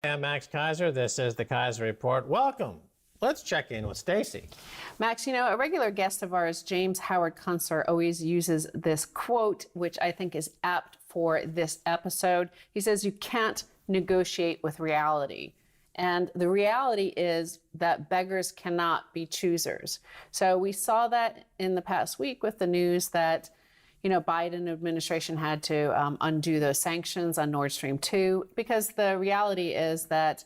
I'm Max Keiser. This is the Keiser Report. Welcome. Let's check in with Stacy. Max, you know, a regular guest of ours, James Howard Kunstler, always uses this quote, which I think is apt for this episode. He says, you can't negotiate with reality. And the reality is that beggars cannot be choosers. So we saw that in the past week with the news that, you know, Biden administration had to undo those sanctions on Nord Stream 2, because the reality is that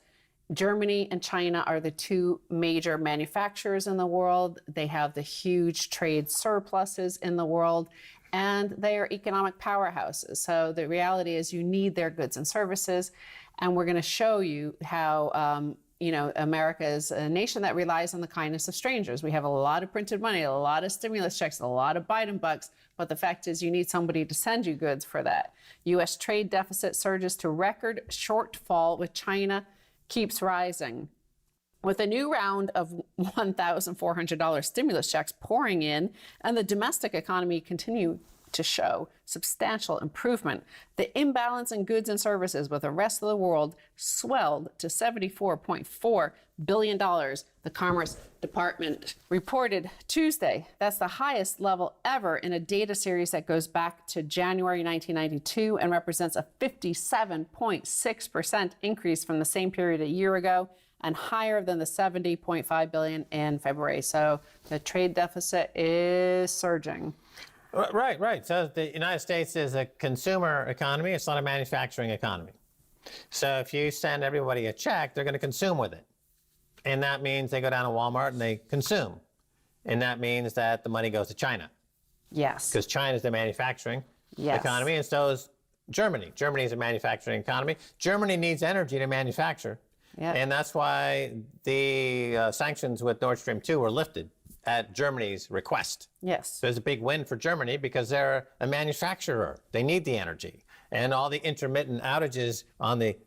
Germany and China are the two major manufacturers in the world. They have the huge trade surpluses in the world, and they are economic powerhouses. So the reality is you need their goods and services. And we're going to show you how, you know, America is a nation that relies on the kindness of strangers. We have a lot of printed money, a lot of stimulus checks, a lot of Biden bucks. But the fact is you need somebody to send you goods for that. U.S. trade deficit surges to record shortfall, with China keeps rising. With a new round of $1,400 stimulus checks pouring in and the domestic economy continue to show substantial improvement, the imbalance in goods and services with the rest of the world swelled to $74.4 billion, the Commerce Department reported Tuesday. That's the highest level ever in a data series that goes back to January 1992 and represents a 57.6% increase from the same period a year ago, and higher than the $70.5 billion in February. So the trade deficit is surging. Right. So the United States is a consumer economy. It's not a manufacturing economy. So if you send everybody a check, they're going to consume with it. And that means they go down to Walmart and they consume. And that means that the money goes to China. Yes. Because China is the manufacturing economy, and so is Germany. Germany is a manufacturing economy. Germany needs energy to manufacture. Yeah. And that's why the sanctions with Nord Stream 2 were lifted at Germany's request. Yes. So it's a big win for Germany because they're a manufacturer. They need the energy. And all the intermittent outages on the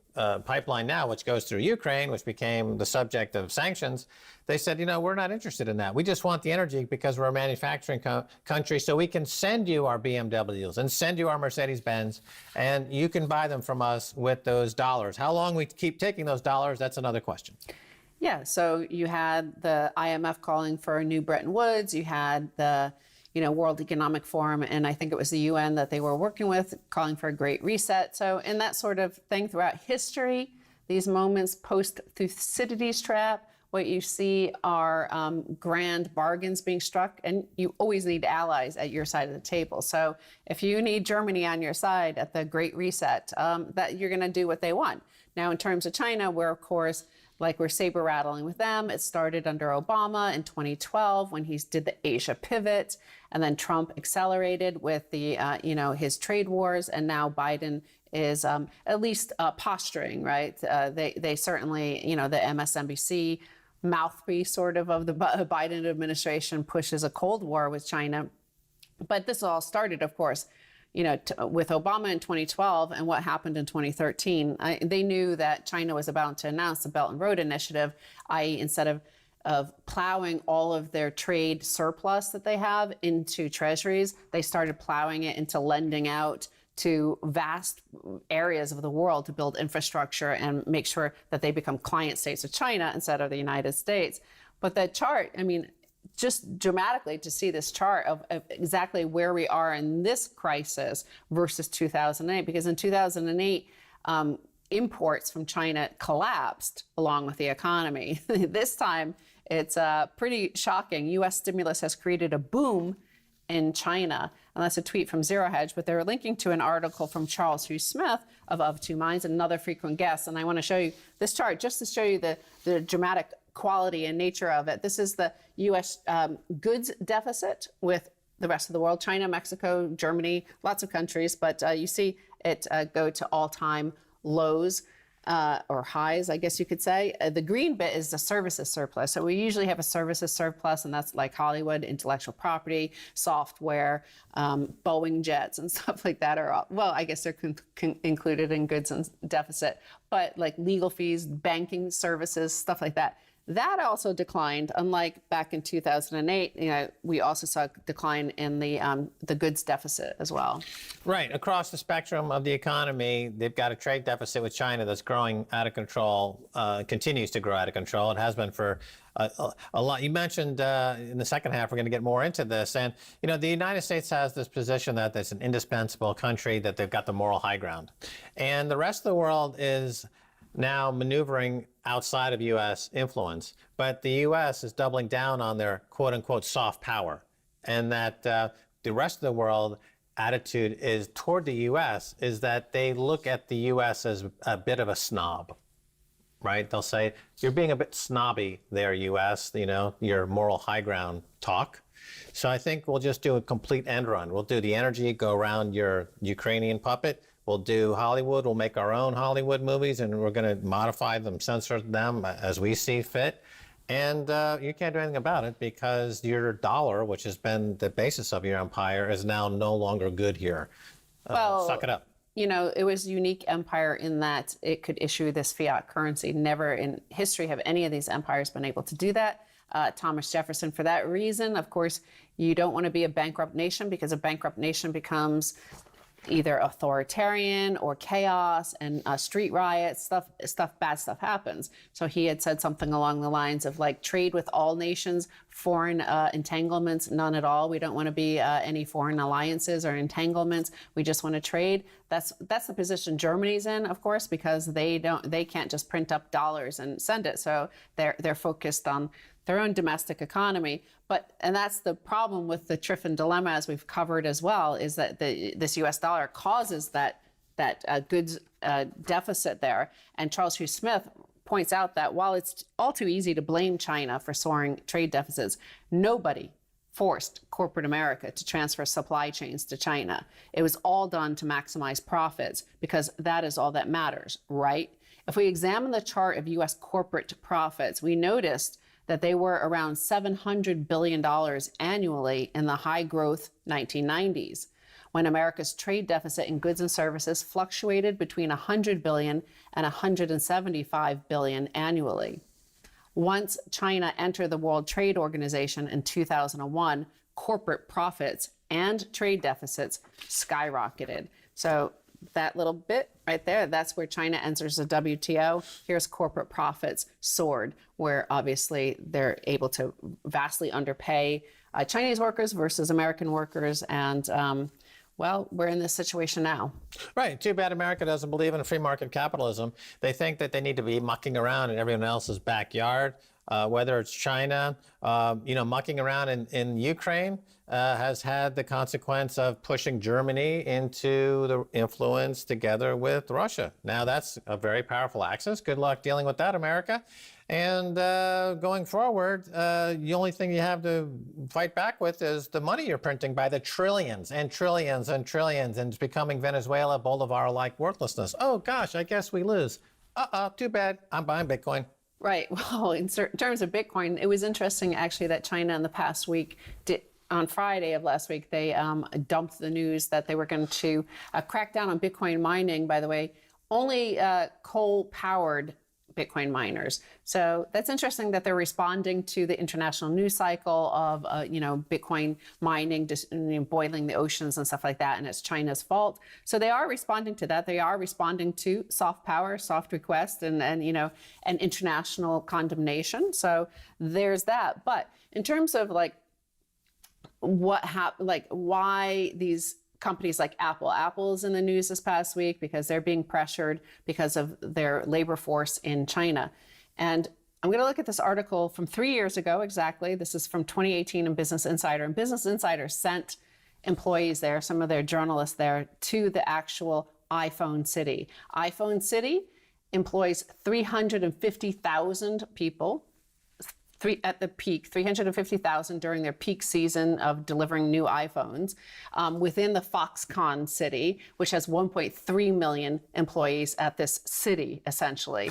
pipeline now, which goes through Ukraine, which became the subject of sanctions, they said, you know, we're not interested in that. We just want the energy because we're a manufacturing country, so we can send you our BMWs and send you our Mercedes-Benz, and you can buy them from us with those dollars. How long we keep taking those dollars, that's another question. Yeah, so you had the IMF calling for a new Bretton Woods. You had the, you know, World Economic Forum, and I think it was the UN that they were working with, calling for a great reset. So in that sort of thing throughout history, these moments post Thucydides trap, what you see are grand bargains being struck, and you always need allies at your side of the table. So if you need Germany on your side at the Great Reset, that you're going to do what they want. Now, in terms of China, where, of course, like we're saber rattling with them. It started under Obama in 2012 when he did the Asia pivot, and then Trump accelerated with the, you know, his trade wars, and now Biden is at least posturing, right? They certainly, you know, the MSNBC mouthpiece sort of the Biden administration pushes a Cold War with China. But this all started, of course, you know, with Obama in 2012 and what happened in 2013. They knew that China was about to announce the Belt and Road Initiative, i.e. instead of plowing all of their trade surplus that they have into treasuries, they started plowing it into lending out to vast areas of the world to build infrastructure and make sure that they become client states of China instead of the United States. But that chart, I mean, just dramatically to see this chart of exactly where we are in this crisis versus 2008, because in 2008, imports from China collapsed along with the economy. This time, it's pretty shocking. U.S. stimulus has created a boom in China. And that's a tweet from Zero Hedge, but they're linking to an article from Charles Hugh Smith of Two Minds, another frequent guest. And I want to show you this chart just to show you the dramatic quality and nature of it. This is the U.S. Goods deficit with the rest of the world, China, Mexico, Germany, lots of countries. But you see it go to all-time lows or highs, I guess you could say. The green bit is the services surplus. So we usually have a services surplus, and that's like Hollywood, intellectual property, software, Boeing jets and stuff like that are all, well, I guess they're included in goods and deficit, but like legal fees, banking services, stuff like that. That also declined, unlike back in 2008. We also saw a decline in the goods deficit as well. Right. Across the spectrum of the economy, they've got a trade deficit with China that's growing out of control, continues to grow out of control. It has been for a lot. You mentioned in the second half, we're going to get more into this. And, the United States has this position that it's an indispensable country, that they've got the moral high ground. And the rest of the world is now maneuvering outside of U.S. influence. But the U.S. is doubling down on their quote unquote soft power. And that the rest of the world attitude is toward the U.S. is that they look at the U.S. as a bit of a snob. Right? They'll say, you're being a bit snobby there, U.S., your moral high ground talk. So I think we'll just do a complete end run. We'll do the energy, go around your Ukrainian puppet. We'll do Hollywood. We'll make our own Hollywood movies, and we're going to modify them, censor them as we see fit. And you can't do anything about it because your dollar, which has been the basis of your empire, is now no longer good here. Suck it up. It was a unique empire in that it could issue this fiat currency. Never in history have any of these empires been able to do that. Thomas Jefferson, for that reason, of course, you don't want to be a bankrupt nation, because a bankrupt nation becomes either authoritarian or chaos and street riots, bad stuff happens. So he had said something along the lines of trade with all nations, foreign entanglements, none at all. We don't want to be any foreign alliances or entanglements. We just want to trade. That's the position Germany's in, of course, because they can't just print up dollars and send it. So they're focused on their own domestic economy. And that's the problem with the Triffin dilemma, as we've covered as well, is that this U.S. dollar causes that goods deficit there. And Charles Hugh Smith points out that while it's all too easy to blame China for soaring trade deficits, nobody forced corporate America to transfer supply chains to China. It was all done to maximize profits, because that is all that matters, right? If we examine the chart of U.S. corporate profits, we noticed that they were around $700 billion annually in the high-growth 1990s, when America's trade deficit in goods and services fluctuated between $100 billion and $175 billion annually. Once China entered the World Trade Organization in 2001, corporate profits and trade deficits skyrocketed. So that little bit right there, that's where China enters the WTO. Here's corporate profits soared, where obviously they're able to vastly underpay Chinese workers versus American workers. And we're in this situation now. Right. Too bad America doesn't believe in free market capitalism. They think that they need to be mucking around in everyone else's backyard, whether it's China, mucking around in Ukraine has had the consequence of pushing Germany into the influence together with Russia. Now that's a very powerful axis. Good luck dealing with that, America. And going forward, the only thing you have to fight back with is the money you're printing by the trillions and trillions and trillions, and it's becoming Venezuela, Bolivar-like worthlessness. Oh, gosh, I guess we lose. Too bad. I'm buying Bitcoin. Right. Well, in terms of Bitcoin, it was interesting, actually, that China in the past week on Friday of last week, they dumped the news that they were going to crack down on Bitcoin mining, by the way, only coal-powered Bitcoin miners. So that's interesting that they're responding to the international news cycle of, Bitcoin mining, just boiling the oceans and stuff like that, and it's China's fault. So they are responding to that. They are responding to soft power, soft request, and international condemnation. So there's that. But in terms of why these companies like Apple's in the news this past week, because they're being pressured because of their labor force in China. And I'm going to look at this article from 3 years ago exactly. This is from 2018 in Business Insider. And Business Insider sent employees there, some of their journalists there, to the actual iPhone City. iPhone City employs 350,000 people. At the peak, 350,000 during their peak season of delivering new iPhones within the Foxconn city, which has 1.3 million employees at this city, essentially.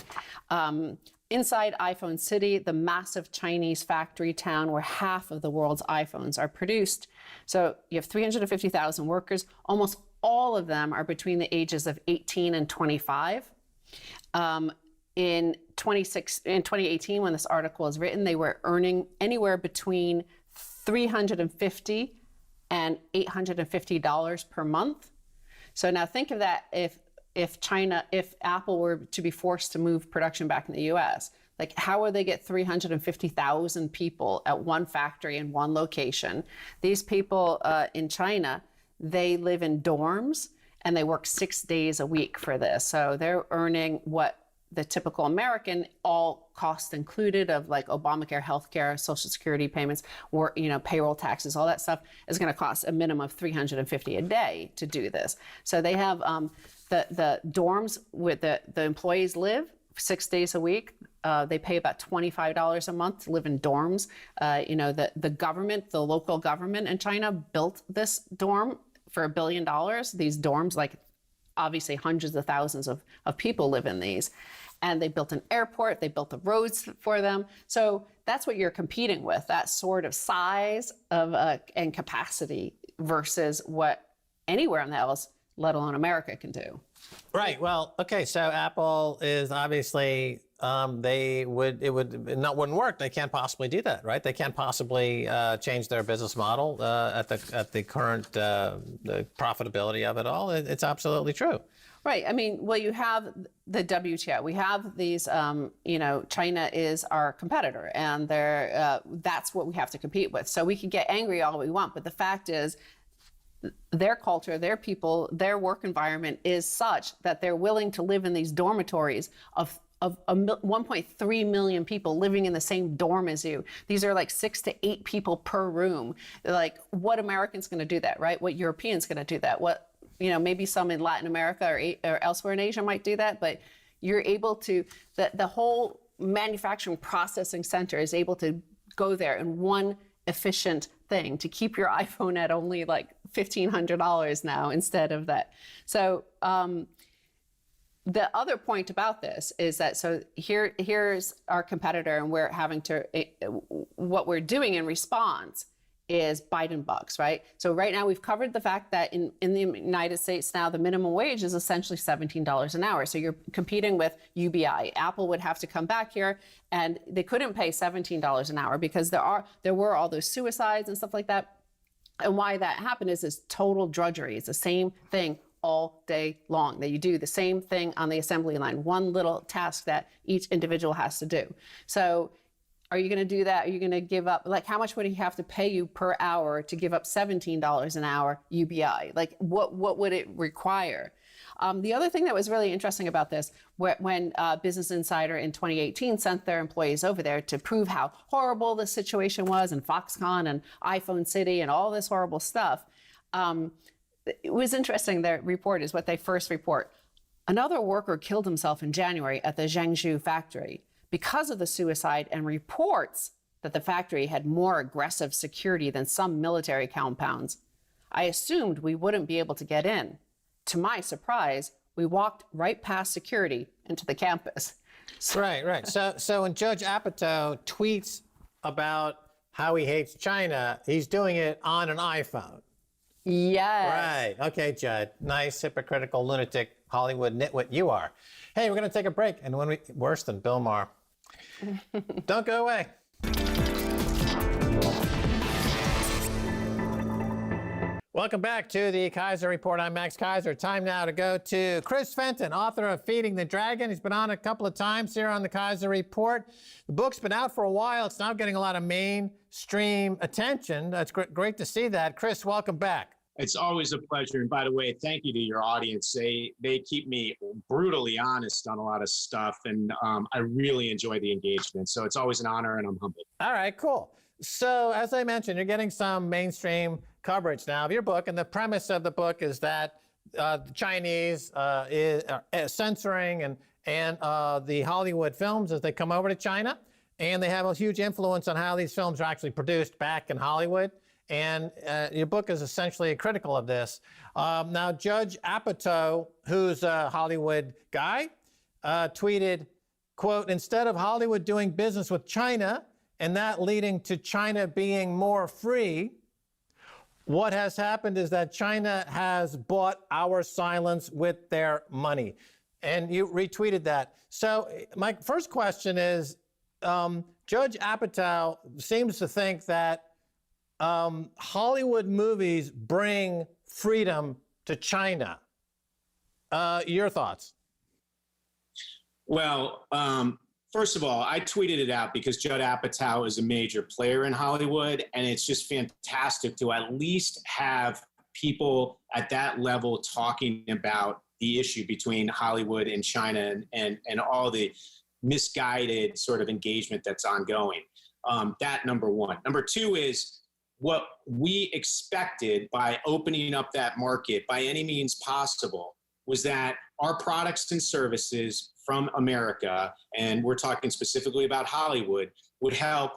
Inside iPhone City, the massive Chinese factory town where half of the world's iPhones are produced. So you have 350,000 workers. Almost all of them are between the ages of 18 and 25. in 2018, when this article was written, they were earning anywhere between $350 and $850 per month. So now think of that if Apple were to be forced to move production back in the US, like how would they get 350,000 people at one factory in one location? These people in China, they live in dorms and they work 6 days a week for this. So they're earning what the typical American, all costs included of like Obamacare, healthcare, Social Security payments, or payroll taxes, all that stuff is going to cost a minimum of $350 a day to do this. So they have the dorms where the employees live 6 days a week. They pay about $25 a month to live in dorms. The government, the local government in China built this dorm for $1 billion. These dorms, like obviously hundreds of thousands of people live in these. And they built an airport, they built the roads for them. So that's what you're competing with, that sort of size of and capacity versus what anywhere else, let alone America, can do. Right. Well, okay. So Apple is obviously it wouldn't work. They can't possibly do that, right? They can't possibly change their business model at the current the profitability of it all. It's absolutely true. Right. I mean, well, you have the WTO. We have these, China is our competitor, and that's what we have to compete with. So we can get angry all we want, but the fact is, their culture, their people, their work environment is such that they're willing to live in these dormitories of 1.3 million people living in the same dorm as you. These are like 6 to 8 people per room. Like, what American's going to do that, right? What European's going to do that? What, maybe some in Latin America or elsewhere in Asia might do that, but you're able to, the whole manufacturing processing center is able to go there in one efficient thing to keep your iPhone at only like $1,500 now instead of that. So the other point about this is that, so here's our competitor, and we're having to, what we're doing in response is Biden bucks, right? So right now we've covered the fact that in the United States now, the minimum wage is essentially $17 an hour. So you're competing with UBI. Apple would have to come back here, and they couldn't pay $17 an hour because there were all those suicides and stuff like that. And why that happened is this total drudgery. It's the same thing all day long, that you do the same thing on the assembly line, one little task that each individual has to do. So are you going to do that? Are you going to give up? Like, how much would he have to pay you per hour to give up $17 an hour UBI? Like, what would it require? The other thing that was really interesting about this, when Business Insider in 2018 sent their employees over there to prove how horrible the situation was, and Foxconn and iPhone City and all this horrible stuff, it was interesting. Their report is what they first report. Another worker killed himself in January at the Zhengzhou factory because of the suicide, and reports that the factory had more aggressive security than some military compounds. I assumed we wouldn't be able to get in. To my surprise, we walked right past security into the campus. Right. So when Judge Apatow tweets about how he hates China, he's doing it on an iPhone. Yes. Right. Okay, Judd. Nice, hypocritical, lunatic, Hollywood nitwit you are. Hey, we're going to take a break. And when worse than Bill Maher. Don't go away. Welcome back to the Keiser Report. I'm Max Keiser. Time now to go to Chris Fenton, author of Feeding the Dragon. He's been on a couple of times here on the Keiser Report. The book's been out for a while. It's now getting a lot of mainstream attention. That's great to see that. Chris, welcome back. It's always a pleasure. And by the way, thank you to your audience. They keep me brutally honest on a lot of stuff, and I really enjoy the engagement. So it's always an honor, and I'm humbled. All right, cool. So as I mentioned, you're getting some mainstream coverage now of your book, and the premise of the book is that the Chinese is censoring and the Hollywood films as they come over to China, and they have a huge influence on how these films are actually produced back in Hollywood. And your book is essentially critical of this. Now, Judge Apatow, who's a Hollywood guy, tweeted, quote, "Instead of Hollywood doing business with China and that leading to China being more free, what has happened is that China has bought our silence with their money." And you retweeted that. So my first question is, Judge Apatow seems to think that Hollywood movies bring freedom to China. Your thoughts? Well, first of all, I tweeted it out because Judd Apatow is a major player in Hollywood, and it's just fantastic to at least have people at that level talking about the issue between Hollywood and China and all the misguided sort of engagement that's ongoing. That number one. Number two is what we expected by opening up that market by any means possible was that our products and services from America, and we're talking specifically about Hollywood, would help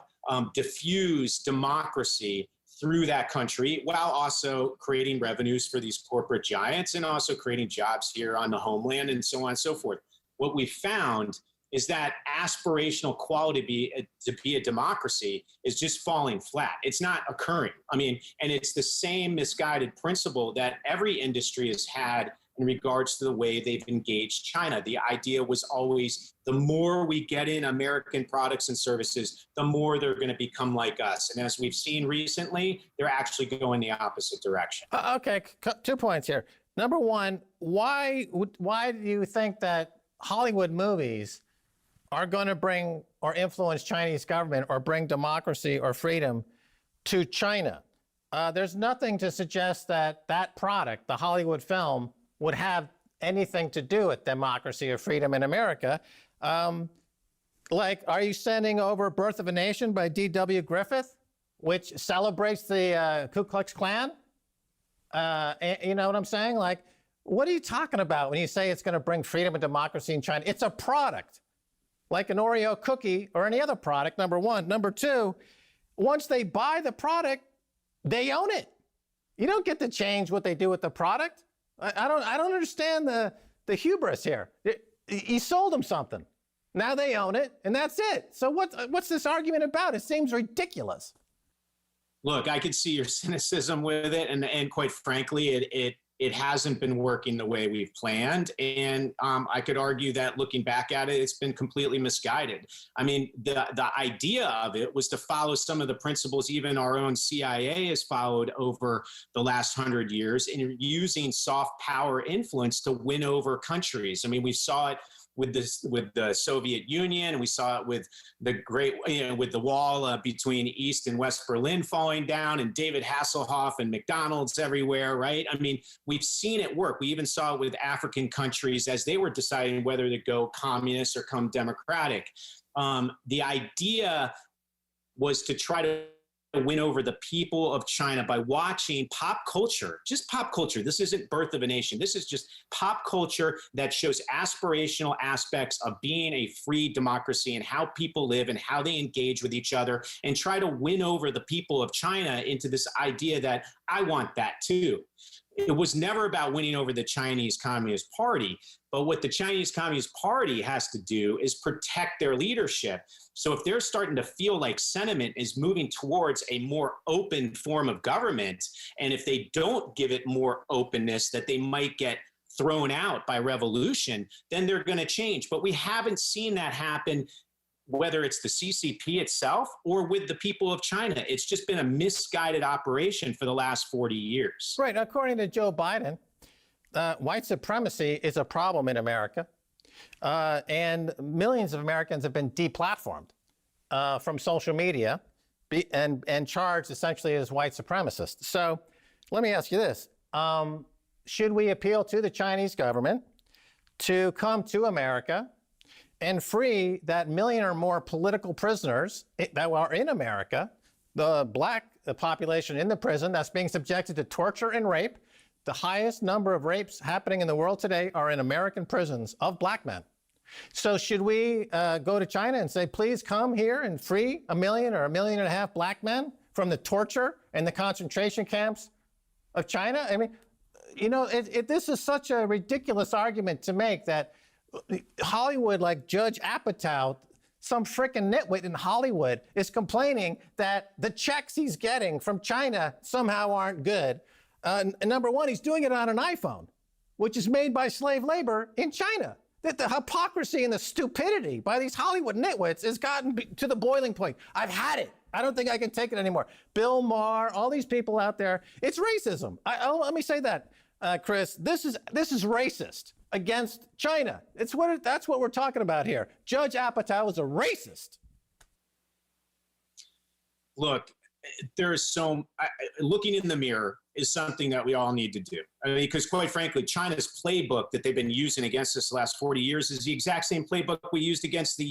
diffuse democracy through that country while also creating revenues for these corporate giants and also creating jobs here on the homeland and so on and so forth. What we found is that aspirational quality to be a democracy is just falling flat. It's not occurring. I mean, and it's the same misguided principle that every industry has had in regards to the way they've engaged China. The idea was always the more we get in American products and services, the more they're going to become like us. And as we've seen recently, they're actually going the opposite direction. Okay, 2 points here. Number one, why do you think that Hollywood movies are going to bring or influence Chinese government or bring democracy or freedom to China? There's nothing to suggest that that product, the Hollywood film, would have anything to do with democracy or freedom in America. Like, are you sending over Birth of a Nation by D.W. Griffith, which celebrates the Ku Klux Klan? You know what I'm saying? Like, what are you talking about when you say it's going to bring freedom and democracy in China? It's a product, like an Oreo cookie or any other product, number one. Number two, once they buy the product, they own it. You don't get to change what they do with the product. I don't understand the hubris here. You sold them something. Now they own it, and that's it. So what's this argument about? It seems ridiculous. Look, I could see your cynicism with it, and quite frankly, it hasn't been working the way we've planned. And I could argue that looking back at it, it's been completely misguided. I mean, the idea of it was to follow some of the principles even our own CIA has followed over the last 100 years in using soft power influence to win over countries. I mean, we saw it with the Soviet Union, and we saw it with the with the wall between East and West Berlin falling down, and David Hasselhoff and McDonald's everywhere, right? I mean, we've seen it work. We even saw it with African countries as they were deciding whether to go communist or come democratic. The idea was to try to win over the people of China by watching pop culture, just pop culture. This isn't Birth of a Nation. This is just pop culture that shows aspirational aspects of being a free democracy and how people live and how they engage with each other, and try to win over the people of China into this idea that I want that too. It was never about winning over the Chinese Communist Party, but what the Chinese Communist Party has to do is protect their leadership. So if they're starting to feel like sentiment is moving towards a more open form of government, and if they don't give it more openness, that they might get thrown out by revolution, then they're going to change. But we haven't seen that happen, whether it's the CCP itself or with the people of China. It's just been a misguided operation for the last 40 years. Right. According to Joe Biden, white supremacy is a problem in America. And millions of Americans have been deplatformed from social media and charged essentially as white supremacists. So let me ask you this. Should we appeal to the Chinese government to come to America and free that million or more political prisoners that are in America, the black population in the prison that's being subjected to torture and rape? The highest number of rapes happening in the world today are in American prisons of black men. So should we go to China and say, please come here and free 1 million or 1.5 million black men from the torture and the concentration camps of China? I mean, you know, this is such a ridiculous argument to make that Hollywood, like Judge Apatow, some frickin' nitwit in Hollywood, is complaining that the checks he's getting from China somehow aren't good. And number one, he's doing it on an iPhone, which is made by slave labor in China. that the hypocrisy and the stupidity by these Hollywood nitwits has gotten to the boiling point. I've had it. I don't think I can take it anymore. Bill Maher, all these people out there, it's racism. Let me say that, Chris. This is racist against China. That's what we're talking about here. Judge Apatow was a racist. Look, looking in the mirror is something that we all need to do. I mean, because quite frankly, China's playbook that they've been using against us the last 40 years is the exact same playbook we used against the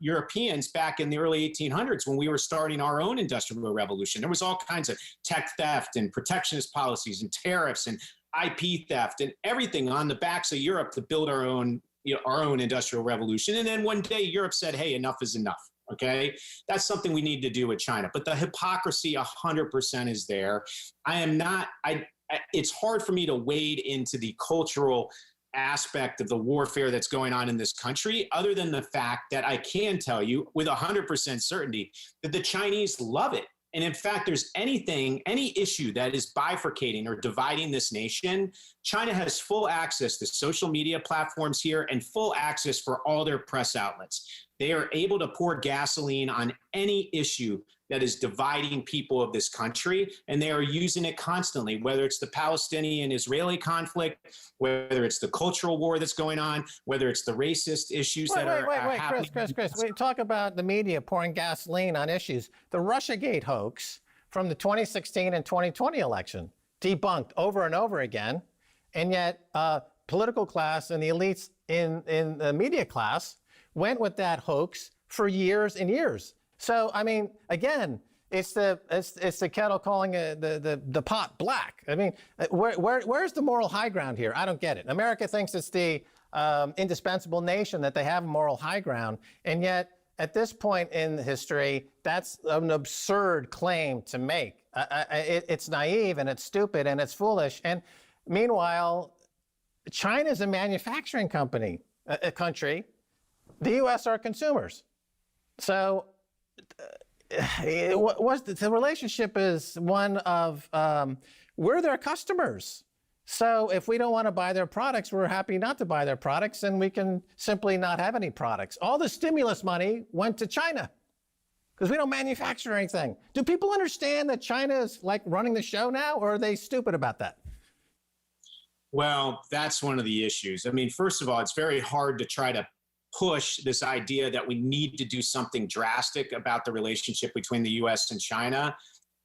Europeans back in the early 1800s when we were starting our own industrial revolution. There was all kinds of tech theft and protectionist policies and tariffs and IP theft and everything on the backs of Europe to build our own industrial revolution. And then one day Europe said, hey, enough is enough. Okay, that's something we need to do with China. But the hypocrisy 100% is there. It's hard for me to wade into the cultural aspect of the warfare that's going on in this country, other than the fact that I can tell you with 100% certainty that the Chinese love it. And in fact, there's any issue that is bifurcating or dividing this nation, China has full access to social media platforms here and full access for all their press outlets. They are able to pour gasoline on any issue that is dividing people of this country, and they are using it constantly, whether it's the Palestinian-Israeli conflict, whether it's the cultural war that's going on, whether it's the racist issues that are happening. Chris, we talk about the media pouring gasoline on issues. The Russiagate hoax from the 2016 and 2020 election, debunked over and over again, and yet political class and the elites in the media class went with that hoax for years and years. So, I mean, again, it's the kettle calling the pot black. I mean, where's the moral high ground here? I don't get it. America thinks it's the indispensable nation, that they have moral high ground. And yet, at this point in history, that's an absurd claim to make. It's naive and it's stupid and it's foolish. And meanwhile, China's a manufacturing country. The U.S. are consumers. So the relationship is one of we're their customers. So if we don't want to buy their products, we're happy not to buy their products, and we can simply not have any products. All the stimulus money went to China because we don't manufacture anything. Do people understand that China is like running the show now, or are they stupid about that? Well, that's one of the issues. I mean, first of all, it's very hard to try to push this idea that we need to do something drastic about the relationship between the U.S. and China,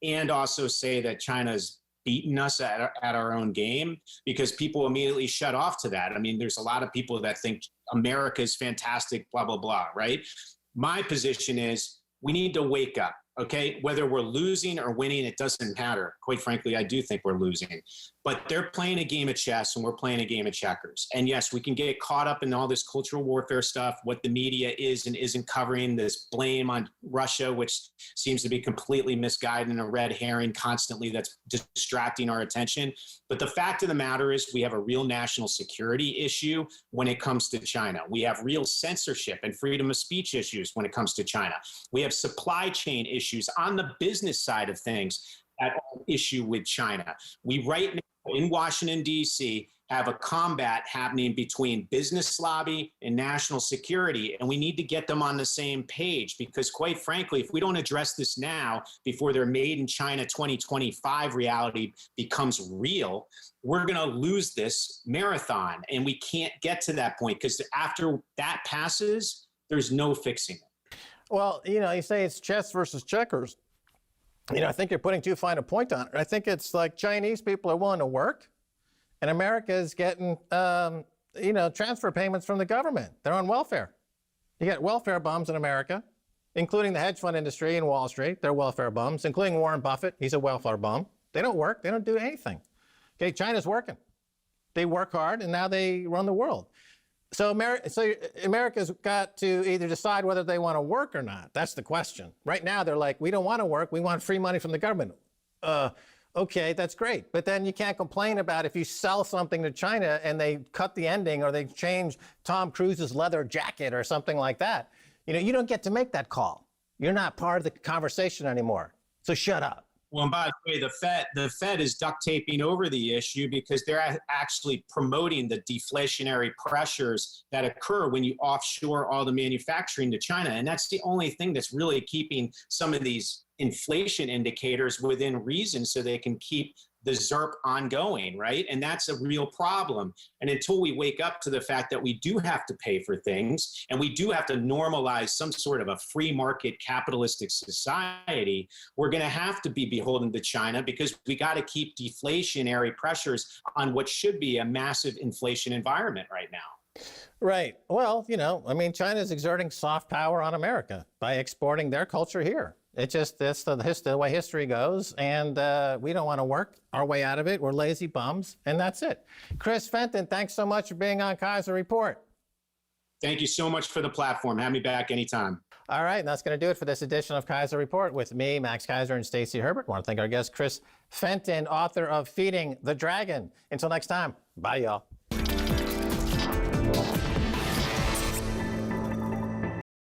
and also say that China's beaten us at our own game, because people immediately shut off to that. I mean, there's a lot of people that think America is fantastic, blah, blah, blah, right? My position is we need to wake up, okay? Whether we're losing or winning, it doesn't matter. Quite frankly, I do think we're losing. But they're playing a game of chess and we're playing a game of checkers. And yes, we can get caught up in all this cultural warfare stuff, what the media is and isn't covering, this blame on Russia, which seems to be completely misguided and a red herring constantly that's distracting our attention. But the fact of the matter is we have a real national security issue when it comes to China. We have real censorship and freedom of speech issues when it comes to China. We have supply chain issues on the business side of things that issue with China. We right now in Washington, D.C., have a combat happening between business lobby and national security, and we need to get them on the same page, because quite frankly, if we don't address this now before their made in China 2025 reality becomes real, we're going to lose this marathon, and we can't get to that point, because after that passes, there's no fixing it. Well, you say it's chess versus checkers. I think you're putting too fine a point on it. I think it's like Chinese people are willing to work, and America is getting, transfer payments from the government. They're on welfare. You get welfare bums in America, including the hedge fund industry and Wall Street. They're welfare bums, including Warren Buffett. He's a welfare bum. They don't work. They don't do anything. Okay, China's working. They work hard, and now they run the world. So America's got to either decide whether they want to work or not. That's the question. Right now, they're like, we don't want to work. We want free money from the government. Okay, that's great. But then you can't complain about if you sell something to China and they cut the ending or they change Tom Cruise's leather jacket or something like that. You don't get to make that call. You're not part of the conversation anymore. So shut up. Well, and by the way, the Fed is duct taping over the issue because they're actually promoting the deflationary pressures that occur when you offshore all the manufacturing to China. And that's the only thing that's really keeping some of these inflation indicators within reason so they can keep the ZERP ongoing, right? And that's a real problem. And until we wake up to the fact that we do have to pay for things and we do have to normalize some sort of a free market capitalistic society, we're going to have to be beholden to China because we got to keep deflationary pressures on what should be a massive inflation environment right now. Right. Well, I mean, China's exerting soft power on America by exporting their culture here. It's just that's the way history goes, and we don't want to work our way out of it. We're lazy bums, and that's it. Chris Fenton, thanks so much for being on Keiser Report. Thank you so much for the platform. Have me back anytime. All right, and that's going to do it for this edition of Keiser Report with me, Max Keiser, and Stacy Herbert. I want to thank our guest, Chris Fenton, author of Feeding the Dragon. Until next time, bye, y'all.